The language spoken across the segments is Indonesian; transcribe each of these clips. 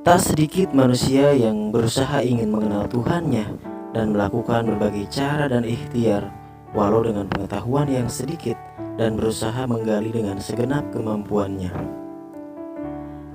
Tak sedikit manusia yang berusaha ingin mengenal Tuhannya dan melakukan berbagai cara dan ikhtiar, walau dengan pengetahuan yang sedikit, dan berusaha menggali dengan segenap kemampuannya.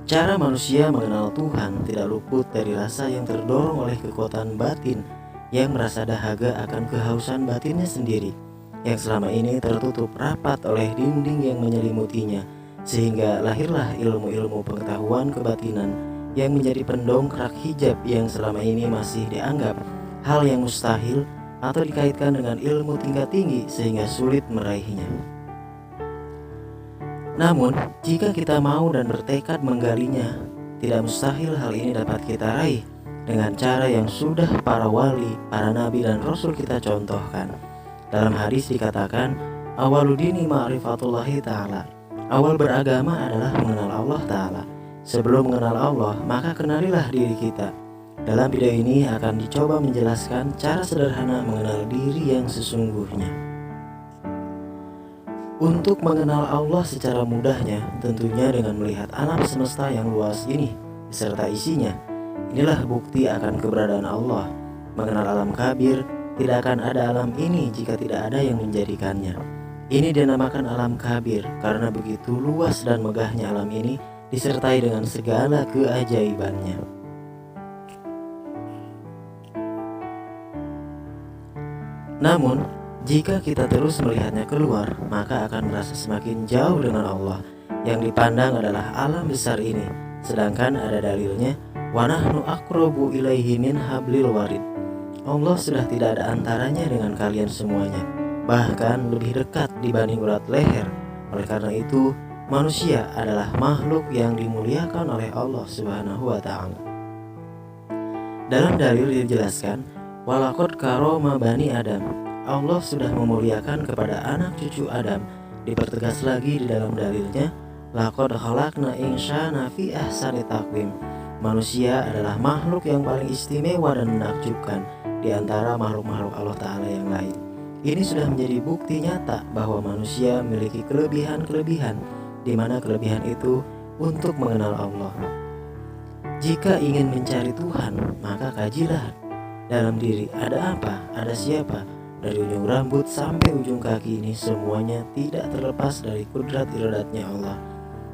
Cara manusia mengenal Tuhan tidak luput dari rasa yang terdorong oleh kekuatan batin, yang merasa dahaga akan kehausan batinnya sendiri, yang selama ini tertutup rapat oleh dinding yang menyelimutinya, sehingga lahirlah ilmu-ilmu pengetahuan kebatinan yang menjadi pendongkrak hijab yang selama ini masih dianggap hal yang mustahil atau dikaitkan dengan ilmu tingkat tinggi sehingga sulit meraihnya. Namun, jika kita mau dan bertekad menggalinya, tidak mustahil hal ini dapat kita raih dengan cara yang sudah para wali, para nabi dan rasul kita contohkan. Dalam hadis dikatakan, awaludini ma'rifatullahi ta'ala. Awal beragama adalah mengenal Allah Ta'ala. Sebelum mengenal Allah, maka kenalilah diri kita. Dalam video ini akan dicoba menjelaskan cara sederhana mengenal diri yang sesungguhnya. Untuk mengenal Allah secara mudahnya, tentunya dengan melihat alam semesta yang luas ini beserta isinya. Inilah bukti akan keberadaan Allah. Mengenal alam kabir, tidak akan ada alam ini jika tidak ada yang menjadikannya. Ini dinamakan alam kabir karena begitu luas dan megahnya alam ini disertai dengan segala keajaibannya. Namun, jika kita terus melihatnya keluar, maka akan merasa semakin jauh dengan Allah. Yang dipandang adalah alam besar ini, sedangkan ada dalilnya, wa nahnu aqrabu ilaihi min hablil warid. Allah sudah tidak ada antaranya dengan kalian semuanya, bahkan lebih dekat dibanding urat leher. Oleh karena itu, manusia adalah makhluk yang dimuliakan oleh Allah Subhanahu wa Ta'ala. Dalam dalil dijelaskan, walaqad karoma bani Adam. Allah sudah memuliakan kepada anak cucu Adam. Dipertegas lagi di dalam dalilnya, laqad khalaqna insana fi ahsani taqwim. Manusia adalah makhluk yang paling istimewa dan menakjubkan di antara makhluk-makhluk Allah Ta'ala yang lain. Ini sudah menjadi bukti nyata bahwa manusia memiliki kelebihan-kelebihan, di mana kelebihan itu untuk mengenal Allah. Jika ingin mencari Tuhan, maka kajilah dalam diri ada apa, ada siapa. Dari ujung rambut sampai ujung kaki ini semuanya tidak terlepas dari kudrat iradatnya Allah.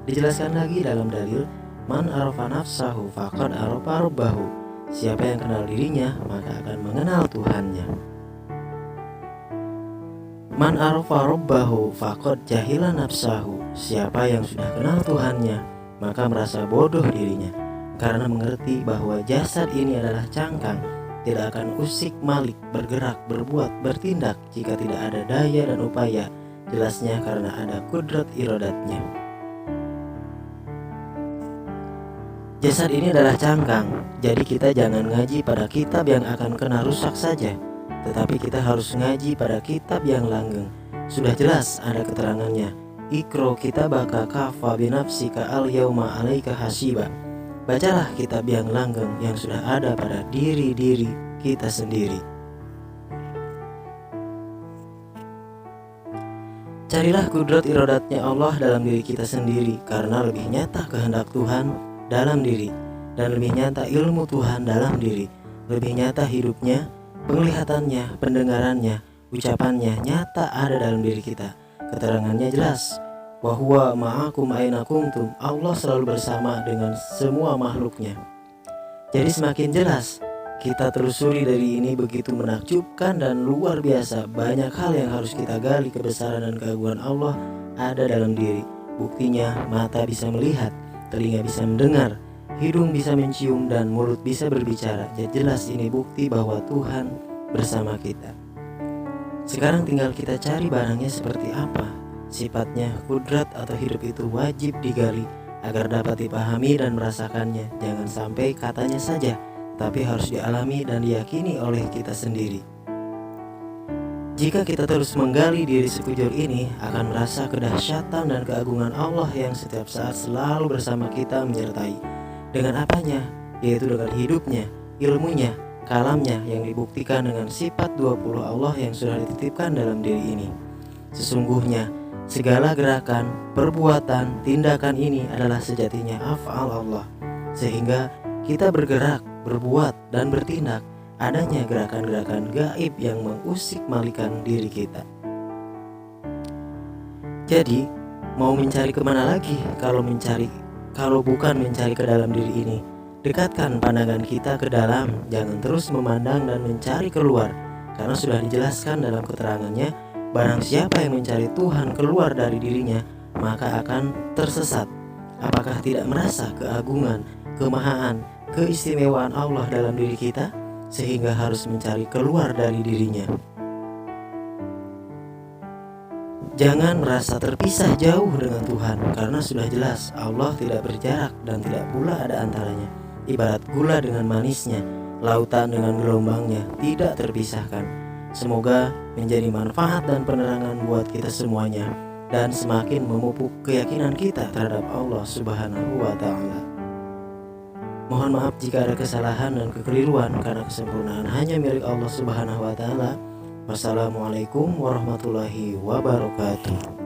Dijelaskan lagi dalam dalil, man arafa nafsahu faqad arafa rabbahu. Siapa yang kenal dirinya, maka akan mengenal Tuhannya. Man arafa rabbahu faqad jahila nafsahu. Siapa yang sudah kenal Tuhannya, maka merasa bodoh dirinya, karena mengerti bahwa jasad ini adalah cangkang, tidak akan usik malik, bergerak, berbuat, bertindak jika tidak ada daya dan upaya. Jelasnya karena ada kudrat iradatnya. Jasad ini adalah cangkang, jadi kita jangan ngaji pada kitab yang akan kena rusak saja, tetapi kita harus ngaji pada kitab yang langgeng. Sudah jelas ada keterangannya, Iqra kitabaka kafa binafsika al-yauma 'alaika hasiba. Bacalah kitab yang langgeng yang sudah ada pada diri-diri kita sendiri. Carilah kudrat iradatnya Allah dalam diri kita sendiri, karena lebih nyata kehendak Tuhan dalam diri, dan lebih nyata ilmu Tuhan dalam diri. Lebih nyata hidupnya, penglihatannya, pendengarannya, ucapannya nyata ada dalam diri kita. Keterangannya jelas, wa huwa ma'akum aina kuntum. Allah selalu bersama dengan semua makhluknya. Jadi semakin jelas kita telusuri dari ini begitu menakjubkan dan luar biasa. Banyak hal yang harus kita gali, kebesaran dan keagungan Allah ada dalam diri. Buktinya mata bisa melihat, telinga bisa mendengar, hidung bisa mencium, dan mulut bisa berbicara. Jadi jelas ini bukti bahwa Tuhan bersama kita. Sekarang tinggal kita cari barangnya seperti apa. Sifatnya, kudrat atau hidup itu wajib digali agar dapat dipahami dan merasakannya. Jangan sampai katanya saja, tapi harus dialami dan diyakini oleh kita sendiri. Jika kita terus menggali diri sekujur ini, akan merasa kedahsyatan dan keagungan Allah yang setiap saat selalu bersama kita menyertai. Dengan apanya? Yaitu dengan hidupnya, ilmunya, kalamnya yang dibuktikan dengan sifat 20 Allah yang sudah dititipkan dalam diri ini. Sesungguhnya segala gerakan, perbuatan, tindakan ini adalah sejatinya af'al Allah, sehingga kita bergerak, berbuat, dan bertindak, adanya gerakan-gerakan gaib yang mengusik malikan diri kita. Jadi, mau mencari kemana lagi kalau bukan mencari ke dalam diri ini? Dekatkan pandangan kita ke dalam, jangan terus memandang dan mencari keluar, karena sudah dijelaskan dalam keterangannya, barang siapa yang mencari Tuhan keluar dari dirinya, maka akan tersesat. Apakah tidak merasa keagungan, kemahaan, keistimewaan Allah dalam diri kita, sehingga harus mencari keluar dari dirinya? Jangan merasa terpisah jauh dengan Tuhan, karena sudah jelas Allah tidak berjarak dan tidak pula ada antaranya. Ibarat gula dengan manisnya, lautan dengan gelombangnya tidak terpisahkan. Semoga menjadi manfaat dan penerangan buat kita semuanya, dan semakin memupuk keyakinan kita terhadap Allah Subhanahu wa Ta'ala. Mohon maaf jika ada kesalahan dan kekeliruan, karena kesempurnaan hanya milik Allah Subhanahu wa Ta'ala. Wassalamualaikum warahmatullahi wabarakatuh.